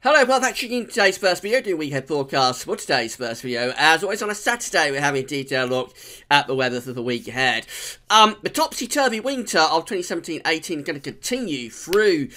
Hello, well, that's in today's first video, doing weekend forecast for today's first video. As always, on a Saturday, we're having a detailed look at the weather for the week ahead. The topsy-turvy winter of 2017-18 is going to continue through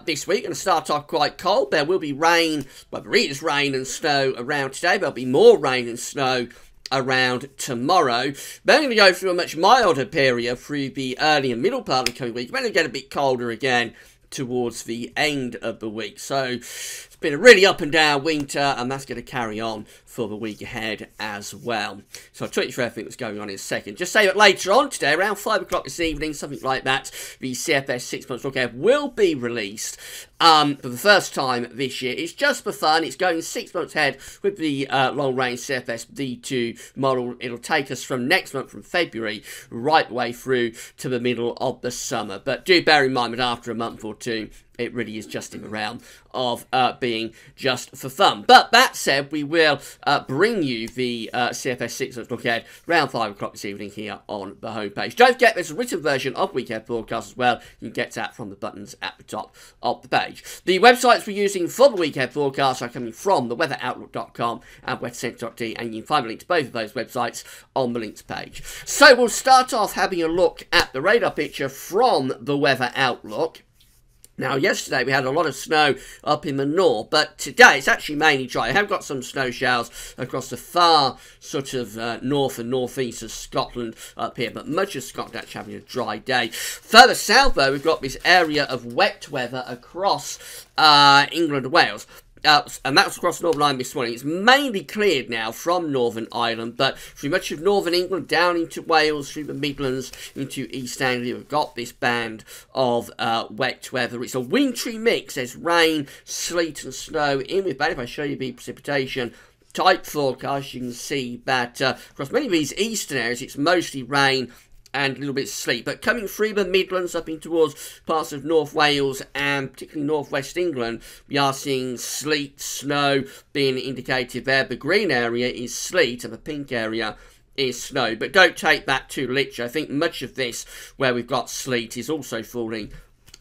this week. Going to start off quite cold. There will be rain, well, there is rain and snow around today. There'll be more rain and snow around tomorrow. We're going to go through a much milder period through the early and middle part of the coming week. We're going to get a bit colder again towards the end of the week. So it's been a really up and down winter, and that's going to carry on for the week ahead as well. So I'll talk you through everything that's going on in a second. Just say that later on today, around 5 o'clock this evening, something like that, the CFS 6 months look ahead will be released for the first time this year. It's just for fun. It's going 6 months ahead with the long range CFS D2 model. It'll take us from next month, from February, right the way through to the middle of the summer. But do bear in mind that after a month or two, it really is just in the realm of being just for fun. But that said, we will bring you the CFS 6 months look ahead around 5 o'clock this evening here on the homepage. Don't forget, there's a written version of Weekend Forecast as well. You can get that from the buttons at the top of the page. The websites we're using for the Weekend Forecast are coming from theweatheroutlook.com and weathercentre.de, and you can find a link to both of those websites on the links page. So we'll start off having a look at the radar picture from the Weather Outlook. Now, yesterday we had a lot of snow up in the north, but today it's actually mainly dry. I have got some snow showers across the far sort of north and northeast of Scotland up here, but much of Scotland actually having a dry day. Further south, though, we've got this area of wet weather across England and Wales. And that was across Northern Ireland this morning. It's mainly cleared now from Northern Ireland, but through much of Northern England, down into Wales, through the Midlands, into East Anglia, we've got this band of wet weather. It's a wintry mix. There's rain, sleet and snow in with that. If I show you the precipitation type forecast, you can see that across many of these eastern areas, it's mostly rain and a little bit of sleet, but coming through the Midlands up in towards parts of North Wales and particularly northwest England, we are seeing sleet, snow being indicated there. The green area is sleet and the pink area is snow, but don't take that too literally. I think much of this where we've got sleet is also falling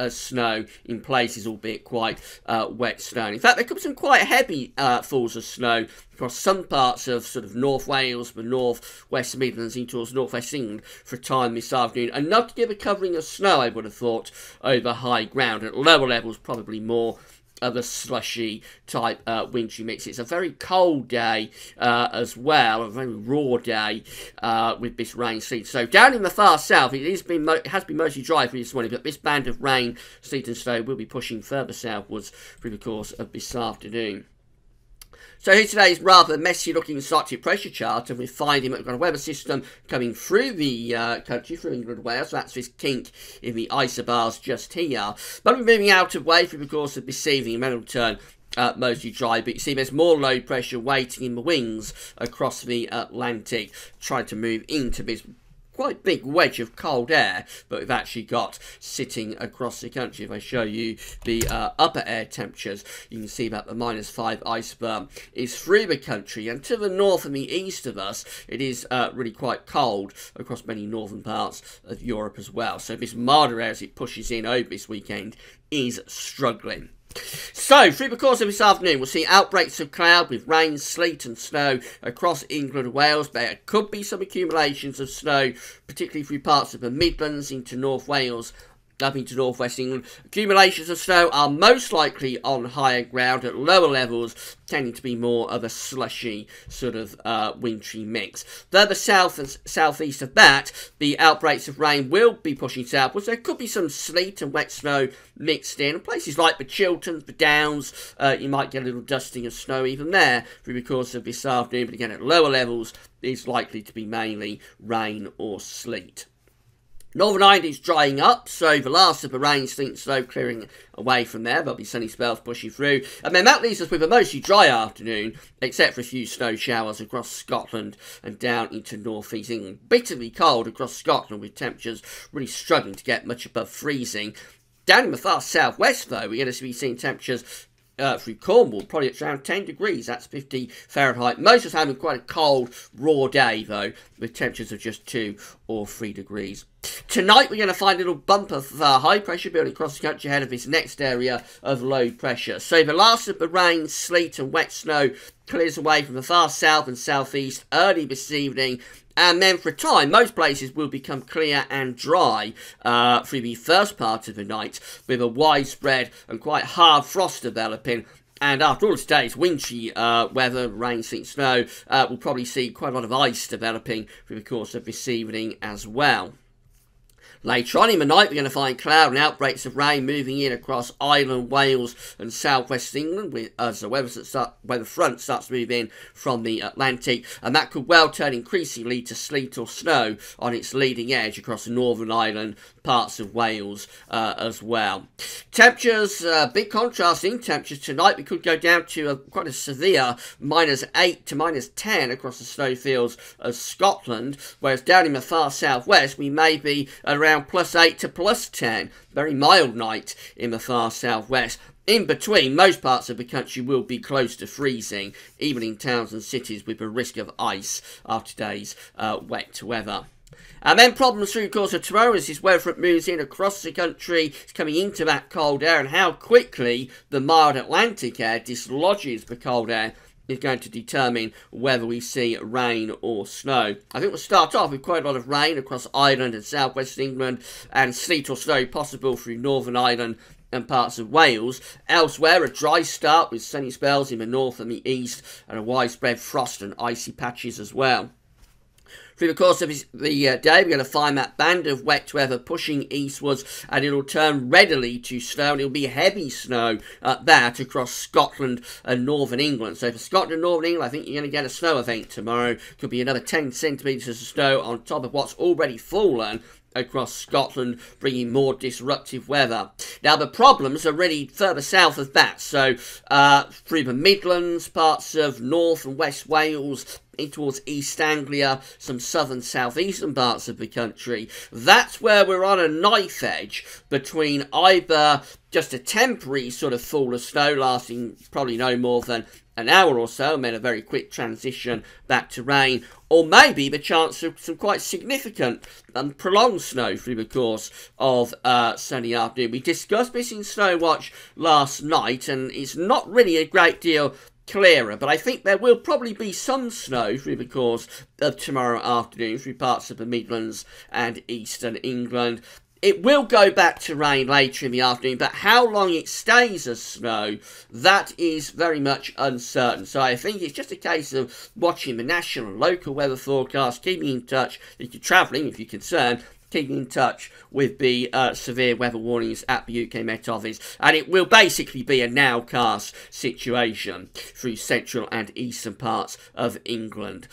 as snow in places, albeit quite wet snow. In fact, there could be some quite heavy falls of snow across some parts of sort of North Wales, the North West Midlands, into towards North West England for a time this afternoon. Enough to give a covering of snow, I would have thought, over high ground. At lower levels, probably more of a slushy type wintry mix. It's a very cold day as well, a very raw day with this rain, sleet. So down in the far south, it has been mostly dry for this morning, but this band of rain, sleet and snow will be pushing further southwards through the course of this afternoon. So here's today's rather messy looking Arctic pressure chart, and we're finding that we've got a weather system coming through the country, through England and Wales. So that's this kink in the isobars just here. But we're moving out of way through the course of this evening, and then it'll turn mostly dry, but you see there's more low pressure waiting in the wings across the Atlantic, trying to move into this quite big wedge of cold air, but we've actually got sitting across the country. If I show you the upper air temperatures, you can see that the -5 iceberg is through the country, and to the north and the east of us, it is really quite cold across many northern parts of Europe as well. So this milder air, as it pushes in over this weekend, is struggling. So, through the course of this afternoon, we'll see outbreaks of cloud with rain, sleet and snow across England and Wales. There could be some accumulations of snow, particularly through parts of the Midlands into North Wales, up into northwest England. Accumulations of snow are most likely on higher ground. At lower levels, tending to be more of a slushy sort of wintry mix. Further south and southeast of that, the outbreaks of rain will be pushing southwards. There could be some sleet and wet snow mixed in. Places like the Chilterns, the Downs, you might get a little dusting of snow even there through the course of this afternoon. But again, at lower levels, it's likely to be mainly rain or sleet. Northern Ireland is drying up, so the last of the rain, sleet and snow clearing away from there. There'll be sunny spells pushing through. And then that leaves us with a mostly dry afternoon, except for a few snow showers across Scotland and down into North East England. Bitterly cold across Scotland, with temperatures really struggling to get much above freezing. Down in the far southwest, though, we're going to be seeing temperatures through Cornwall, probably at around 10 degrees, that's 50 Fahrenheit. Most of us having quite a cold, raw day, though, with temperatures of just 2 or 3 degrees Tonight we're going to find a little bump of high pressure building across the country ahead of this next area of low pressure. So the last of the rain, sleet and wet snow clears away from the far south and southeast early this evening. And then for a time, most places will become clear and dry through the first part of the night, with a widespread and quite hard frost developing. And after all today's wintry weather, rain, sleet, snow, we'll probably see quite a lot of ice developing through the course of this evening as well. Later on in the night, we're going to find cloud and outbreaks of rain moving in across Ireland, Wales and southwest England as the weather front starts to move in from the Atlantic, and that could well turn increasingly to sleet or snow on its leading edge across Northern Ireland, parts of Wales as well. Temperatures, big contrast in temperatures tonight. We could go down to quite a severe -8 to -10 across the snowfields of Scotland, whereas down in the far southwest we may be around +8 to +10. Very mild night in the far southwest. In between, most parts of the country will be close to freezing, even in towns and cities with a risk of ice after today's wet weather. And then problems through the course of tomorrow as this weather front moves in across the country. It's coming into that cold air, and how quickly the mild Atlantic air dislodges the cold air is going to determine whether we see rain or snow. I think we'll start off with quite a lot of rain across Ireland and southwest England, and sleet or snow possible through Northern Ireland and parts of Wales. Elsewhere, a dry start with sunny spells in the north and the east, and a widespread frost and icy patches as well. Through the course of the day, we're going to find that band of wet weather pushing eastwards, and it'll turn readily to snow, and it'll be heavy snow at that across Scotland and Northern England. So for Scotland and Northern England, I think you're going to get a snow event tomorrow. Could be another 10 centimetres of snow on top of what's already fallen across Scotland, bringing more disruptive weather. Now, the problems are really further south of that, so through the Midlands, parts of North and West Wales, in towards East Anglia, some southern southeastern parts of the country. That's where we're on a knife edge between either just a temporary sort of fall of snow lasting probably no more than an hour or so, and then a very quick transition back to rain, or maybe the chance of some quite significant and prolonged snow through the course of sunny afternoon. We discussed this in Snow Watch last night, and it's not really a great deal clearer, but I think there will probably be some snow through the course of tomorrow afternoon through parts of the Midlands and eastern England. It will go back to rain later in the afternoon, but how long it stays as snow, that is very much uncertain. So I think it's just a case of watching the national and local weather forecast, keeping in touch if you're travelling, if you're concerned, keeping in touch with the severe weather warnings at the UK Met Office, and it will basically be a nowcast situation through central and eastern parts of England.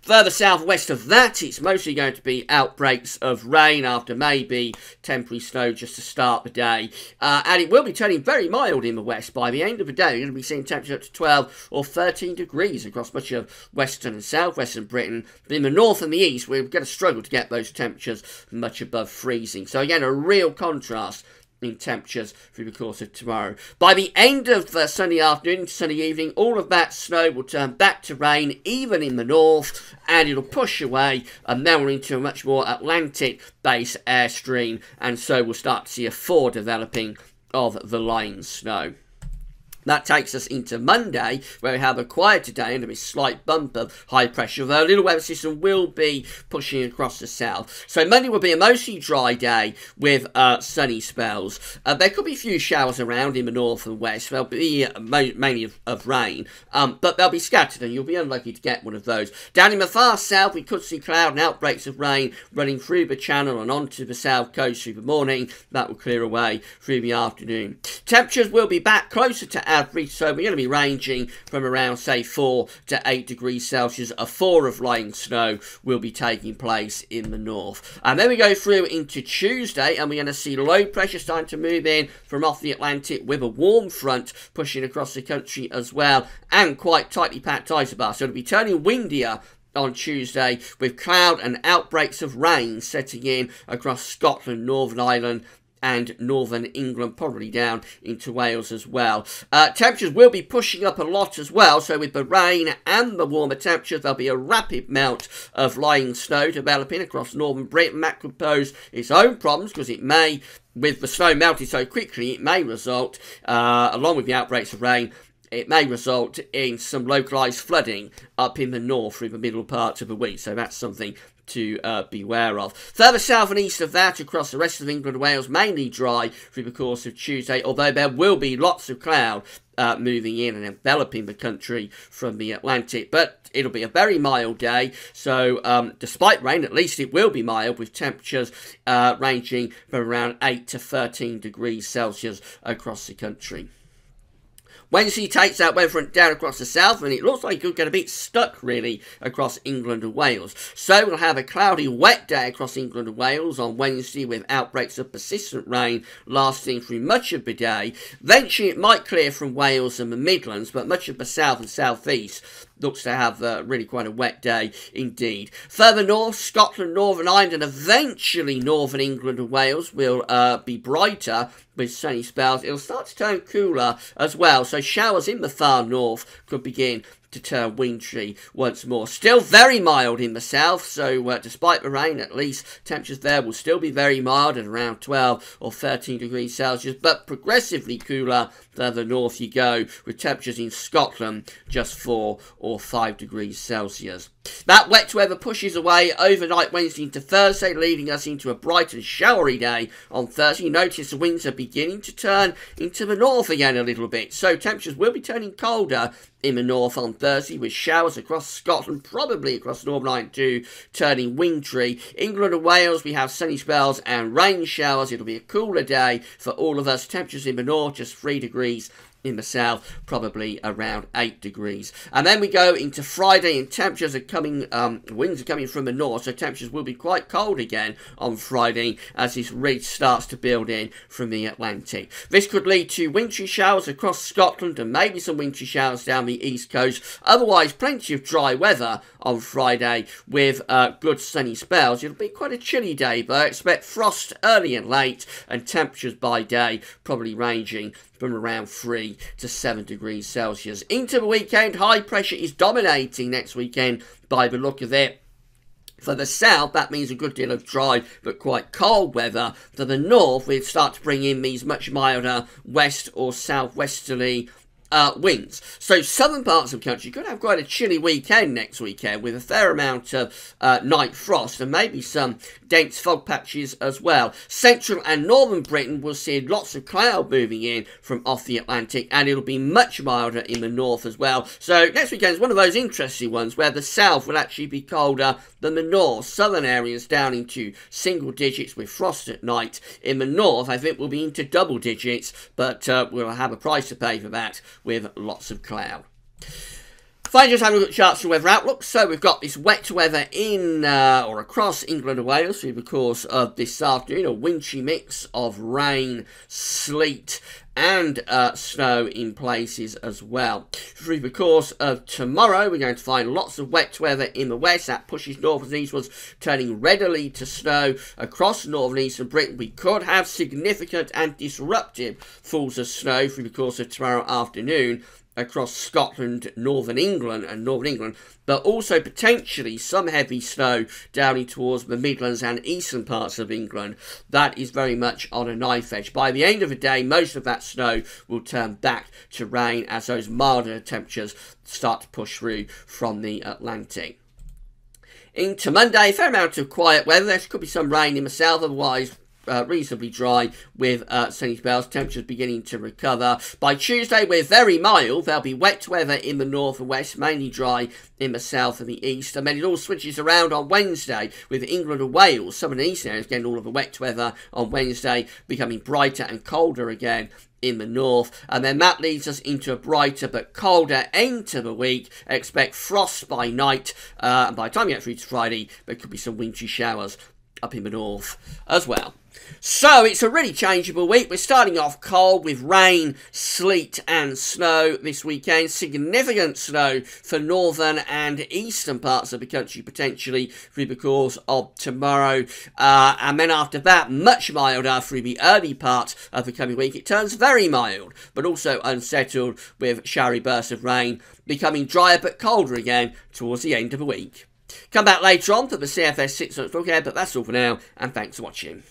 Further southwest of that, it's mostly going to be outbreaks of rain after maybe temporary snow just to start the day. And it will be turning very mild in the west. By the end of the day, you're going to be seeing temperatures up to 12 or 13 degrees across much of western and southwestern Britain. But in the north and the east, we're going to struggle to get those temperatures much above freezing. So again, a real contrast in temperatures through the course of tomorrow. By the end of sunny afternoon, sunny evening, all of that snow will turn back to rain, even in the north, and it'll push away, and then we're into a much more Atlantic-based airstream, and so we'll start to see a thaw developing of the lying snow. That takes us into Monday, where we have a quieter day and a slight bump of high pressure, although a little weather system will be pushing across the south. So Monday will be a mostly dry day with sunny spells. There could be a few showers around in the north and west. They'll be mainly of rain, but they'll be scattered, and you'll be unlucky to get one of those. Down in the far south, we could see cloud and outbreaks of rain running through the channel and onto the south coast through the morning. That will clear away through the afternoon. Temperatures will be back closer to average, so we're going to be ranging from around, say, 4 to 8 degrees Celsius. A thaw of lying snow will be taking place in the north. And then we go through into Tuesday, and we're going to see low pressure starting to move in from off the Atlantic with a warm front pushing across the country as well, and quite tightly packed isobars. So it'll be turning windier on Tuesday with cloud and outbreaks of rain setting in across Scotland, Northern Ireland and northern England, probably down into Wales as well. Temperatures will be pushing up a lot as well, so with the rain and the warmer temperatures, there'll be a rapid melt of lying snow developing across northern Britain. That could pose its own problems because it may, with the snow melting so quickly, it may result, along with the outbreaks of rain, it may result in some localised flooding up in the north through the middle parts of the week. So that's something to beware of. Further south and east of that, across the rest of England and Wales, mainly dry through the course of Tuesday, although there will be lots of cloud moving in and enveloping the country from the Atlantic. But it'll be a very mild day, so despite rain, at least it will be mild, with temperatures ranging from around 8 to 13 degrees Celsius across the country. Wednesday takes that weather front down across the south, and it looks like it could get a bit stuck, really, across England and Wales. So we'll have a cloudy, wet day across England and Wales on Wednesday, with outbreaks of persistent rain lasting through much of the day. Eventually, it might clear from Wales and the Midlands, but much of the south and southeast looks to have really quite a wet day indeed. Further north, Scotland, Northern Ireland, and eventually Northern England and Wales will be brighter with sunny spells. It'll start to turn cooler as well, so showers in the far north could begin to turn wintry once more. Still very mild in the south, so despite the rain, at least temperatures there will still be very mild at around 12 or 13 degrees Celsius, but progressively cooler further north you go, with temperatures in Scotland just 4 or 5 degrees Celsius. That wet weather pushes away overnight Wednesday into Thursday, leading us into a bright and showery day on Thursday. Notice the winds are beginning to turn into the north again a little bit, so temperatures will be turning colder in the north on Thursday, with showers across Scotland, probably across Northern Ireland too, turning wintry. England and Wales, we have sunny spells and rain showers. It'll be a cooler day for all of us. Temperatures in the north just 3 degrees. In the south, probably around 8 degrees. And then we go into Friday, and temperatures are coming, winds are coming from the north, so temperatures will be quite cold again on Friday as this ridge starts to build in from the Atlantic. This could lead to wintry showers across Scotland and maybe some wintry showers down the east coast. Otherwise, plenty of dry weather on Friday with good sunny spells. It'll be quite a chilly day, but I expect frost early and late, and temperatures by day probably ranging from around 3 to 7 degrees Celsius. Into the weekend, high pressure is dominating next weekend by the look of it. For the south, that means a good deal of dry but quite cold weather. For the north, we'd start to bring in these much milder west or southwesterly winds. So southern parts of the country could have quite a chilly weekend next weekend, with a fair amount of night frost and maybe some dense fog patches as well. Central and northern Britain will see lots of cloud moving in from off the Atlantic, and it'll be much milder in the north as well. So next weekend is one of those interesting ones where the south will actually be colder than the north. Southern areas down into single digits with frost at night. In the north, I think we'll be into double digits, but we'll have a price to pay for that, with lots of cloud. Finally, just having a look at charts for weather outlook. So we've got this wet weather in or across England and Wales through the course of this afternoon. A wintry mix of rain, sleet and snow in places as well. Through the course of tomorrow, we're going to find lots of wet weather in the west. That pushes north and eastwards, turning readily to snow across northern and eastern Britain. We could have significant and disruptive falls of snow through the course of tomorrow afternoon across Scotland, Northern England, but also potentially some heavy snow down in towards the Midlands and eastern parts of England. That is very much on a knife edge. By the end of the day, most of that snow will turn back to rain as those milder temperatures start to push through from the Atlantic. Into Monday, a fair amount of quiet weather. There could be some rain in the south, otherwise reasonably dry with sunny spells. Temperatures beginning to recover. By Tuesday, we're very mild. There'll be wet weather in the north and west, mainly dry in the south and the east, and then it all switches around on Wednesday with England and Wales, some of the eastern areas getting all of the wet weather on Wednesday, becoming brighter and colder again in the north, and then that leads us into a brighter but colder end to the week. Expect frost by night, and by the time you get through to Friday, there could be some wintry showers up in the north as well. So it's a really changeable week. We're starting off cold with rain, sleet and snow this weekend. Significant snow for northern and eastern parts of the country potentially through the course of tomorrow. And then after that, much milder through the early part of the coming week. It turns very mild, but also unsettled with showery bursts of rain, becoming drier but colder again towards the end of the week. Come back later on for the CFS 6 months look ahead, but that's all for now, and thanks for watching.